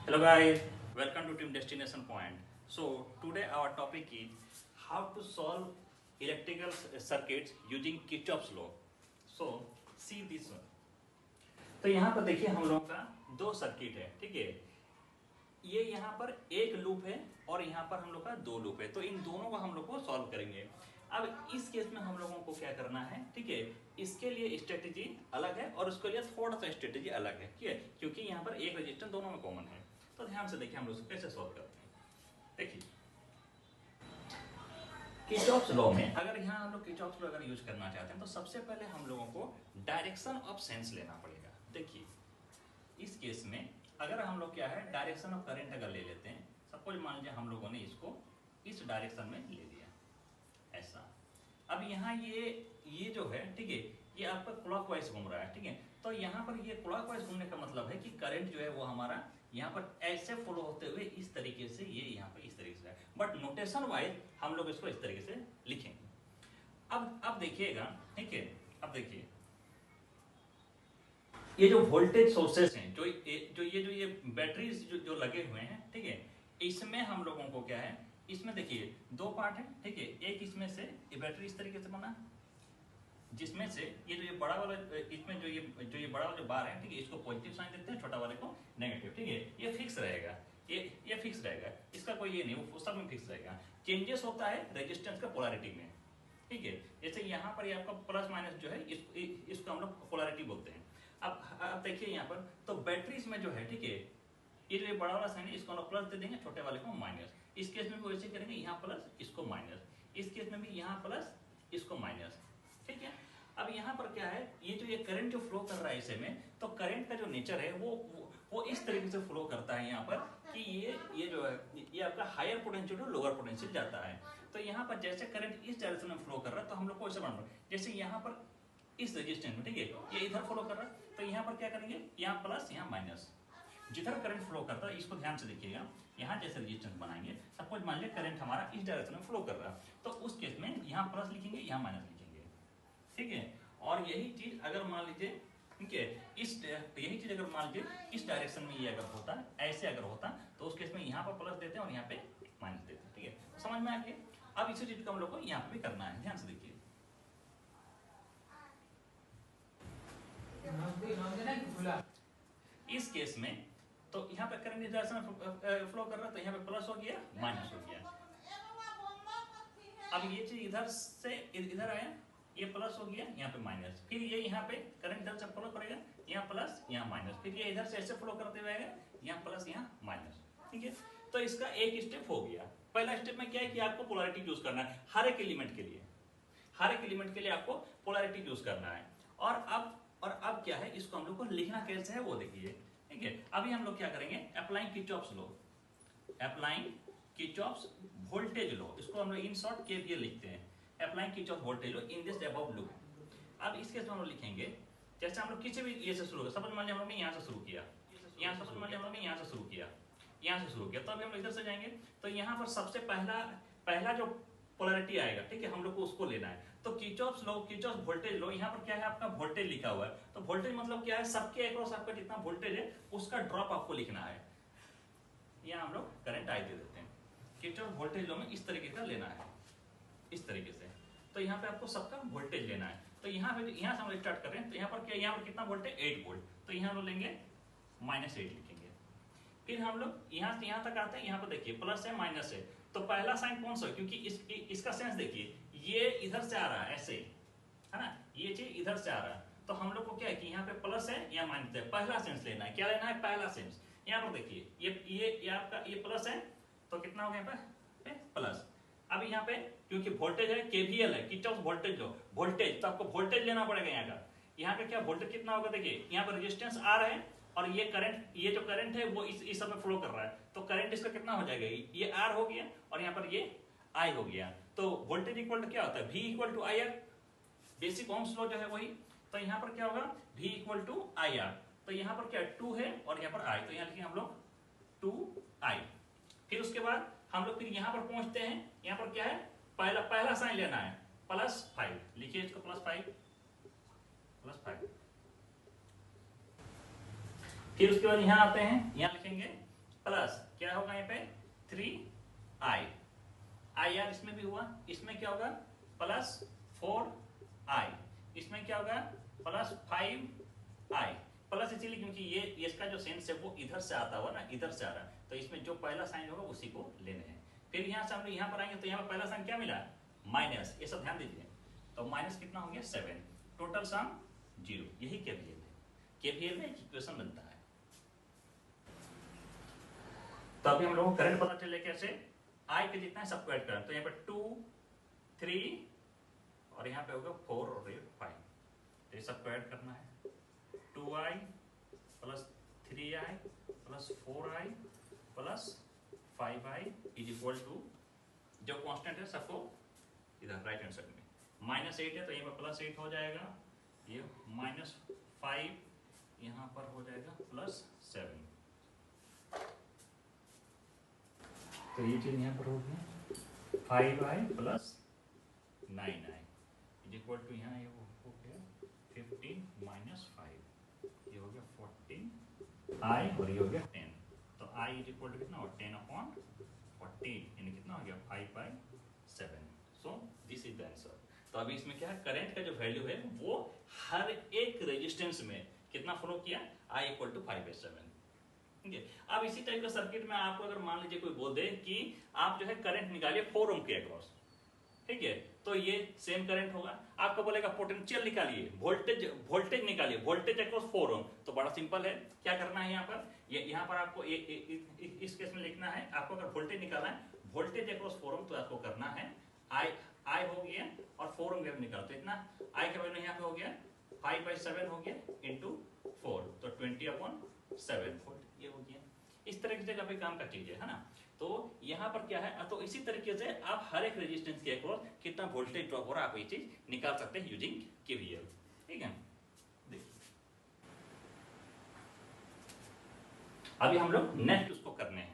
Hello guys, welcome to Team Destination Point. So today our topic is how to solve electrical circuits using Kirchhoff's law. So see this one. तो यहाँ पर देखिए हम लोग का दो सर्किट है, ठीक है। ये यहाँ पर एक लूप है और यहाँ पर हम लोग का दो लूप है, तो इन दोनों को हम लोग को सॉल्व करेंगे। अब इस केस में हम लोगों को क्या करना है, ठीक है। इसके लिए स्ट्रेटेजी अलग है और उसके लिए थोड़ा सा स्ट्रेटेजी अलग है, ठीक है, क्योंकि यहाँ पर एक रजिस्टर दोनों में कॉमन है। तो ध्यान से देखिए हम लोग कैसे सॉल्व करते हैं। देखिए किरचॉफ्स लॉ में अगर यहाँ हम लोग किरचॉफ्स लॉ अगर यूज करना चाहते हैं तो सबसे पहले हम लोगों को डायरेक्शन ऑफ सेंस लेना पड़ेगा। देखिए इस केस में अगर हम लोग क्या है डायरेक्शन ऑफ करंट अगर ले लेते हैं, सपोज मान लीजिए हम लोगों ने इसको इस डायरेक्शन में ले लिया ऐसा। अब यहाँ ये जो है, ठीक है, ये आपका क्लॉकवाइज घूम रहा है, ठीक है। तो यहाँ पर ये क्लॉकवाइज घूमने का मतलब है कि करंट जो है वो हमारा यहाँ पर ऐसे फ्लो होते हुए इस तरीके से ये यहाँ पर इस तरीके से, बट नोटेशन वाइज हम लोग इसको इस तरीके से लिखेंगे। अब देखिएगा, ठीक है। अब देखिए ये जो वोल्टेज सोर्सेस हैं, जो ये बैटरीज जो लगे हुए हैं, ठीक है, इसमें हम लोगों को क्या है, इसमें देखिए दो पार्ट है, ठीक है। एक इसमें से ये बैटरी इस तरीके से बना, जिसमें से ये जो ये बड़ा वाला इसमें जो ये बड़ा वाला जो बार है, ठीक है, इसको पॉजिटिव साइन देते हैं, छोटा वाले को नेगेटिव, ठीक है। ये फिक्स रहेगा, ये फिक्स रहेगा, इसका कोई ये नहीं, वो सब में फिक्स रहेगा। चेंजेस होता है रेजिस्टेंस का पोलैरिटी में, ठीक है। जैसे यहाँ पर ये आपका प्लस माइनस जो है इसको हम लोग पोलैरिटी बोलते हैं। अब देखिए यहाँ पर तो बैटरीज में जो है, ठीक है, ये जो बड़ा वाला साइन है इसको हम लोग प्लस दे देंगे, छोटे वाले को माइनस। इस केस में भी वैसे करेंगे, यहाँ प्लस इसको माइनस, इस केस में भी यहाँ प्लस इसको माइनस, ठीक है। अब यहाँ पर क्या है, ये जो ये करंट जो फ्लो कर रहा है इसे में, तो करंट का जो नेचर है वो इस तरीके से फ्लो करता है यहाँ पर कि ये जो है ये आपका higher potential to lower potential जाता है। तो यहाँ पर जैसे करंट इस डायरेक्शन में फ्लो कर रहा है तो हम लोग को ऐसे बनाना, जैसे यहाँ पर इस रेजिस्टेंस में, ठीक है, ये इधर फ्लो कर रहा है, तो यहाँ पर क्या करेंगे, यहाँ प्लस यहाँ माइनस। जिधर करंट फ्लो करता है इसको ध्यान से देखिएगा, यहाँ जैसे रेजिस्टेंस बनाएंगे, सपोज मान लिया करंट हमारा इस डायरेक्शन में फ्लो कर रहा है, तो उस केस में यहाँ प्लस लिखेंगे, यहाँ माइनस लिखेंगे, ठीक है। और यही चीज अगर मान लीजिए, ठीक है, यही चीज अगर मान लीजिए इस डायरेक्शन में ये अगर होता, ऐसे अगर होता, तो उस केस में यहाँ पर प्लस देते हैं और यहाँ पे माइनस देते हैं, ठीक है। तो समझ में आ गया। अब इसी चीज को हम लोग को यहाँ पे भी करना है, ध्यान से देखिए। इस केस में तो यहाँ पे करंट इस डायरेक्शन में फ्लो कर रहा है, तो यहाँ पे प्लस हो गया, माइनस हो गया। अब ये चीज इधर से इधर आया, ये प्लस हो गया, यहाँ पे माइनस, फिर ये यहाँ पे करंट इधर से फ्लो करेगा, यहाँ प्लस यहाँ माइनस, फिर ये इधर से ऐसे फ्लो करते हुए आएगा, यहाँ प्लस यहाँ माइनस, ठीक है। तो इसका एक स्टेप हो गया। पहला स्टेप में क्या है कि आपको पोलैरिटी चूज करना है हर एक एलिमेंट के लिए, हर एक एलिमेंट के लिए आपको पोलैरिटी चूज करना है। और अब क्या है, इसको हम लोग को लिखना कैसे है वो देखिए, ठीक है। अभी हम लोग क्या करेंगे, applying Kirchhoff's law, applying Kirchhoff's voltage law, इसको हम लोग इन शॉर्ट केवीएल लिखते हैं, applying Kirchhoff's voltage law in this above loop. अब इसके हम लोग लिखेंगे, जैसे हम लोग किसी भी ये से शुरू कर, समझ मान लिया हम लोग ने यहाँ से शुरू किया, यहाँ से मान लिया हम लोग ने यहाँ से शुरू किया, यहाँ से शुरू किया, तो अभी हम इधर से जाएंगे, तो यहाँ पर सबसे पहला जो पोलैरिटी आएगा, ठीक है, हम लोग को उसको लेना है। तो Kirchhoff's law, Kirchhoff's voltage law, यहाँ पर क्या है आपका वोल्टेज लिखा हुआ है, तो वोल्टेज मतलब क्या है, सबके अक्रॉस आपका जितना वोल्टेज है उसका ड्रॉप आपको लिखना है। यहाँ हम लोग करंट आई दे देते हैं, किरचॉफ्स वोल्टेज लॉ में इस तरीके का लेना है, इस तरीके से। तो यहाँ पे आपको सबका वोल्टेज लेना है, तो यहाँ पे यहाँ से हम स्टार्ट कर रहे हैं, तो यहाँ पर क्या, यहाँ पर कितना वोल्टेज 8 वोल्ट, तो यहाँ हम लेंगे -8 लिखेंगे। फिर हम लोग यहाँ से यहाँ तक आते हैं, यहाँ पर देखिए प्लस है माइनस है, तो पहला साइन कौन सा है, क्योंकि इसका सेंस देखिए, ये इधर से आ रहा है ऐसे, है ना, ये चीज इधर से आ रहा है, तो हम लोग को क्या है कि यहाँ पे प्लस है या माइनस है, पहला सेंस लेना है। क्या लेना है, पहला सेंस। यहाँ पर देखिए ये आपका ये प्लस है, तो कितना हो गया यहाँ पे प्लस। अब यहाँ पे क्योंकि वोल्टेज है, केवीएल है, किरचॉफ्स वोल्टेज लो, वोल्टेज, तो आपको वोल्टेज लेना पड़ेगा यहाँ का। यहाँ पे क्या वोल्टेज कितना होगा, देखिए यहाँ पर रेजिस्टेंस आर है और ये करंट, ये जो करंट है वो इस सब में फ्लो कर रहा है, तो करंट इसका कितना हो जाएगा, ये आर हो गया और यहाँ पर ये आई हो गया। तो वोल्टेज इक्वल टू क्या होता है, V equal to I R, basic Ohm's law जो है वही। तो यहाँ पर क्या होगा, V equal to I R, तो यहाँ पर क्या 2 है और यहाँ पर I, तो यहाँ लिखेंगे हम लोग 2I। फिर उसके बाद हम लोग फिर यहाँ पर पहुंचते हैं, यहाँ पर क्या है, पहला साइन लेना है, +5 लिखिए इसको, +5। फिर उसके बाद यहाँ आते हैं, यहाँ लिखेंगे प्लस क्या होगा यहाँ पे 3i, आई यार इसमें भी हुआ, इसमें क्या होगा प्लस 4i, इसमें क्या होगा प्लस 5i, प्लस इसीलिए क्योंकि ये इसका जो सेंस है वो इधर से आता हुआ ना, इधर से आ रहा है, तो इसमें जो पहला साइन होगा उसी को लेने हैं। फिर यहाँ से हम यहाँ पर आएंगे तो यहाँ पर पहला साइन क्या मिला माइनस, ये सब ध्यान दीजिए, तो माइनस कितना हो गया 7, टोटल सम 0, यही केवीएल है। केवीएल में एक इक्वेशन बनता है। तो अभी हम लोगों को करंट पता चले कैसे, आई के जितना है सबको ऐड करें, तो यहाँ पे 2 3 और यहाँ पे होगा 4 और 5, तो ये सबको ऐड करना है, 2i plus 3i plus 4i plus 5i is equal to, जो कांस्टेंट है सबको इधर राइट हैंड साइड में, -8 है तो यहाँ पर प्लस 8 हो जाएगा, ये -5 यहाँ पर हो जाएगा प्लस 7, तो ये चीज यहाँ पर हो गया 5i plus 9i is equal to, यहाँ ये हो गया 15 माइनस 5, ये हो गया 14i और ये हो गया 10, तो i इज इक्वल टू कितना हो 10/14, यानी कितना हो गया 5/7, so this is the answer. तो अभी इसमें क्या है, करंट का जो वैल्यू है वो हर एक रेजिस्टेंस में कितना फ्लो किया, i इक्वल टू 5/7, ठीक है। अब इसी टाइप का सर्किट में आपको अगर मान लीजिए कोई बोल दे कि आप जो है करंट निकालिए 4 ओम के अक्रॉस, ठीक है, तो ये सेम करंट होगा, आपको बोलेगा पोटेंशियल निकालिए, वोल्टेज निकालिए, वोल्टेज अक्रॉस 4 ओम, तो बड़ा सिंपल है, क्या करना है यहाँ पर, यहाँ पर आपको इस केस में लिखना है, आपको अगर वोल्टेज निकालना है, वोल्टेज अक्रॉस 4 ओम, तो आपको करना है आई हो गया और 4 ओम निकालो, तो इतना आई का वैल्यू यहाँ पे हो गया 5/7 हो गया इंटू 4, तो 20/7 वोल्ट, ये हो गया। इस तरीके से काफी काम का चीज है ना। तो यहाँ पर क्या है, तो इसी तरीके से आप हर एक रेजिस्टेंस के अक्रॉस कितना वोल्टेज ड्रॉप हो रहा है आप ये चीज निकाल सकते हैं यूजिंग केवीएल, ठीक है। देखिए अभी हम लोग नेक्स्ट उसको करने हैं,